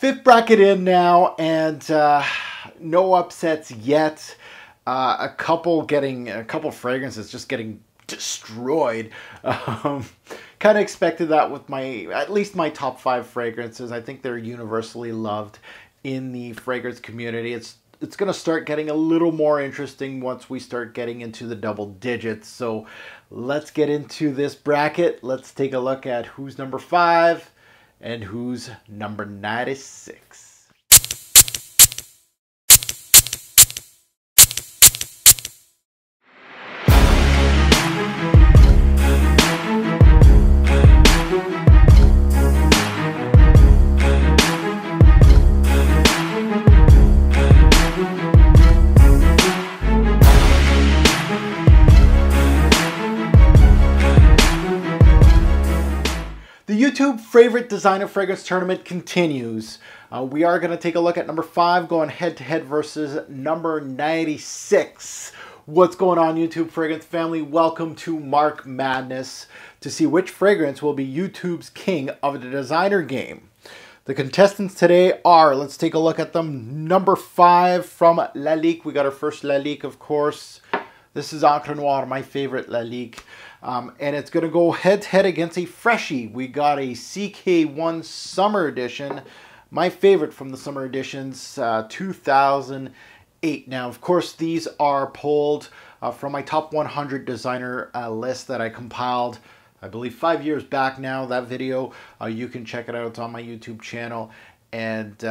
Fifth bracket in now, and no upsets yet. A couple fragrances just getting destroyed. Kind of expected that with at least my top 5 fragrances. I think they're universally loved in the fragrance community. It's going to start getting a little more interesting once we start getting into the double digits. So let's get into this bracket. Let's take a look at who's number 5 and who's number 96. The YouTube favorite designer fragrance tournament continues. We are going to take a look at number 5 going head to head versus number 96. What's going on, YouTube fragrance family? Welcome to Mark Madness to see which fragrance will be YouTube's king of the designer game. The contestants today are, let's take a look at them. Number 5 from Lalique. We got our first Lalique, of course. This is Encre Noire, my favorite Lalique. And it's going to go head-to-head against a freshie. We got a CK1 Summer Edition, my favorite from the Summer Editions, 2008. Now, of course, these are pulled from my top 100 designer list that I compiled, I believe, 5 years back now. That video, you can check it out. It's on my YouTube channel. And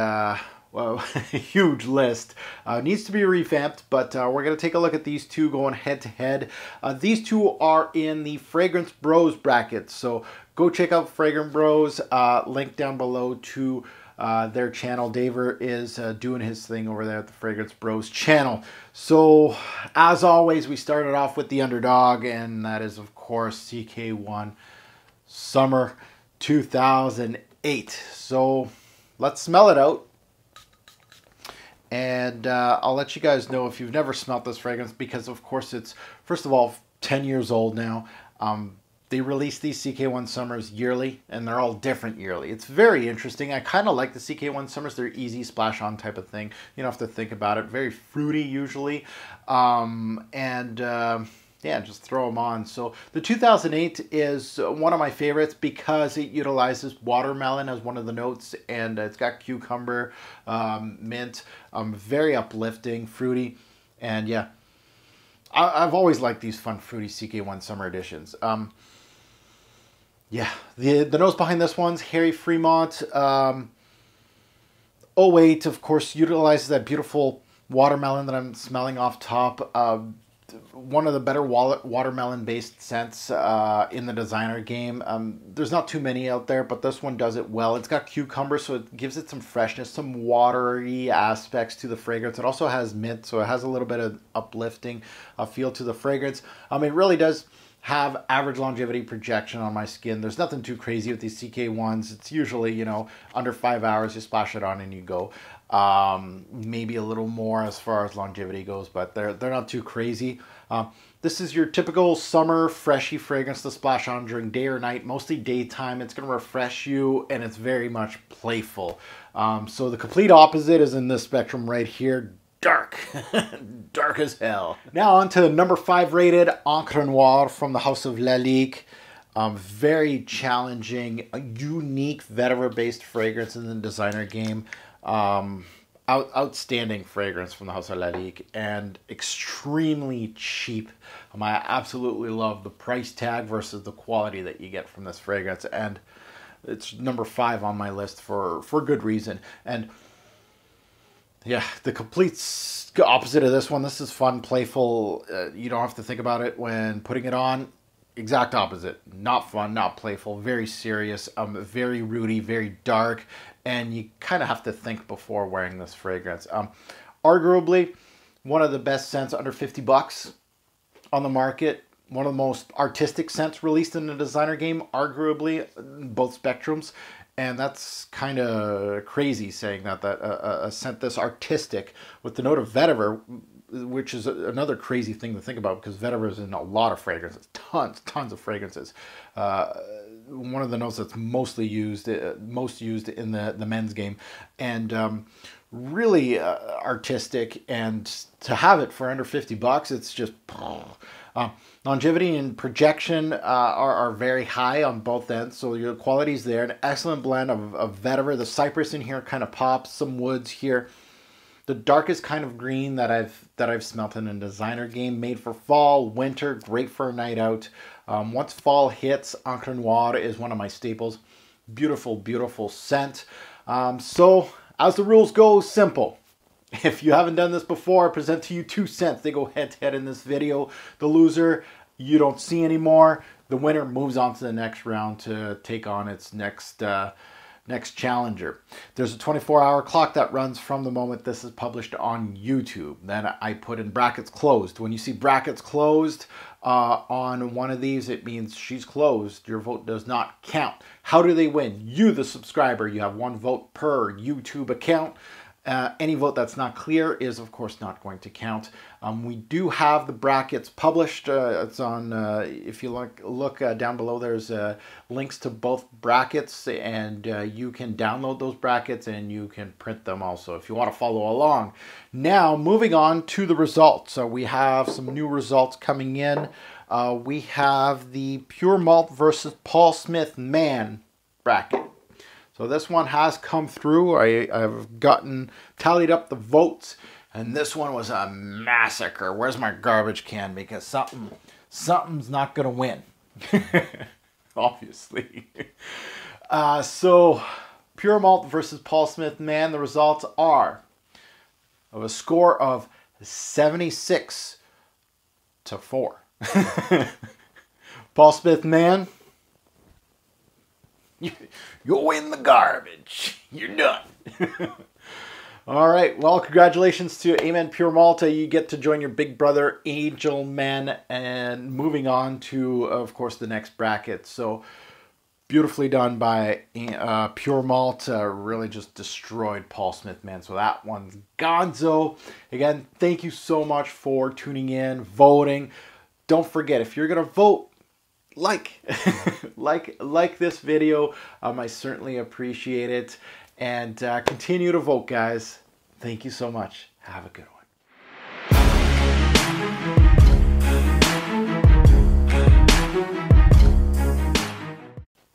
well, huge list. Needs to be revamped, but we're going to take a look at these two going head-to-head. These two are in the Fragrance Bros bracket, so go check out Fragrance Bros. Link down below to their channel. Daver is doing his thing over there at the Fragrance Bros channel. So, as always, we started off with the underdog, and that is, of course, CK1 Summer 2008. So, let's smell it out. And I'll let you guys know if you've never smelled this fragrance, because of course it's, first of all, 10 years old now. They release these CK1 Summers yearly, and they're all different yearly. It's very interesting. I kind of like the CK1 Summers. They're easy splash on type of thing. You don't have to think about it. Very fruity usually. Yeah, just throw them on. So the 2008 is one of my favorites because it utilizes watermelon as one of the notes, and it's got cucumber, mint, very uplifting, fruity, and yeah, I've always liked these fun, fruity CK1 Summer Editions. Yeah, the nose behind this one's Harry Fremont. 08, of course, utilizes that beautiful watermelon that I'm smelling off top. One of the better watermelon-based scents in the designer game. There's not too many out there, but this one does it well. It's got cucumber, so it gives it some freshness, some watery aspects to the fragrance. It also has mint, so it has a little bit of uplifting feel to the fragrance. It really does have average longevity projection on my skin. There's nothing too crazy with these CK1s. It's usually, you know, under 5 hours, you splash it on and you go. Maybe a little more as far as longevity goes, but they're not too crazy. This is your typical summer freshy fragrance to splash on during day or night, mostly daytime. It's going to refresh you, and it's very much playful. So the complete opposite is in this spectrum right here. Dark. Dark as hell. Now on to number 5 rated Encre Noire from the House of Lalique. Very challenging, a unique vetiver-based fragrance in the designer game. Outstanding fragrance from the House of Lalique, and extremely cheap. I absolutely love the price tag versus the quality that you get from this fragrance, and it's number 5 on my list for good reason. And yeah, the complete opposite of this one. This is fun, playful. You don't have to think about it when putting it on. Exact opposite. Not fun, not playful, very serious, very rooty, very dark, and you kind of have to think before wearing this fragrance. Arguably, one of the best scents under 50 bucks on the market. One of the most artistic scents released in the designer game, arguably, both spectrums. And that's kind of crazy saying that a scent this artistic with the note of vetiver, which is another crazy thing to think about because vetiver is in a lot of fragrances, tons of fragrances. one of the notes that's mostly used, most used in the men's game, and really artistic. And to have it for under $50, it's just longevity and projection are very high on both ends, so your quality's there. An excellent blend of vetiver. The cypress in here kind of pops, some woods here. The darkest kind of green that I've smelt in a designer game, made for fall, winter, great for a night out. Once fall hits, Encre Noire is one of my staples. Beautiful, beautiful scent. So as the rules go, simple. If you haven't done this before, I present to you 2 scents. They go head to head in this video. The loser, you don't see anymore. The winner moves on to the next round to take on its next challenger. There's a 24-hour clock that runs from the moment this is published on YouTube. Then I put in brackets closed. When you see brackets closed on one of these, it means she's closed. Your vote does not count. How do they win? You, the subscriber, you have 1 vote per YouTube account. Any vote that's not clear is, of course, not going to count. We do have the brackets published. It's on, if you look down below, there's links to both brackets, and you can download those brackets and you can print them also if you want to follow along. Now, moving on to the results. So we have some new results coming in. We have the Pure Malt versus Paul Smith Man bracket. So this one has come through. I've tallied up the votes, and this one was a massacre. Where's my garbage can? Because something's not going to win, obviously. So Pure Malt versus Paul Smith Man, the results are of a score of 76 to 4. Paul Smith Man, you're in the garbage. You're done. All right. Well, congratulations to Amen Pure Malta. You get to join your big brother, Angel Man, and moving on to, of course, the next bracket. So beautifully done by Pure Malt. Really just destroyed Paul Smith Man. So that one's gonzo. Again, thank you so much for tuning in, voting. Don't forget, if you're going to vote, like this video. I certainly appreciate it, and continue to vote, guys. Thank you so much. Have a good one.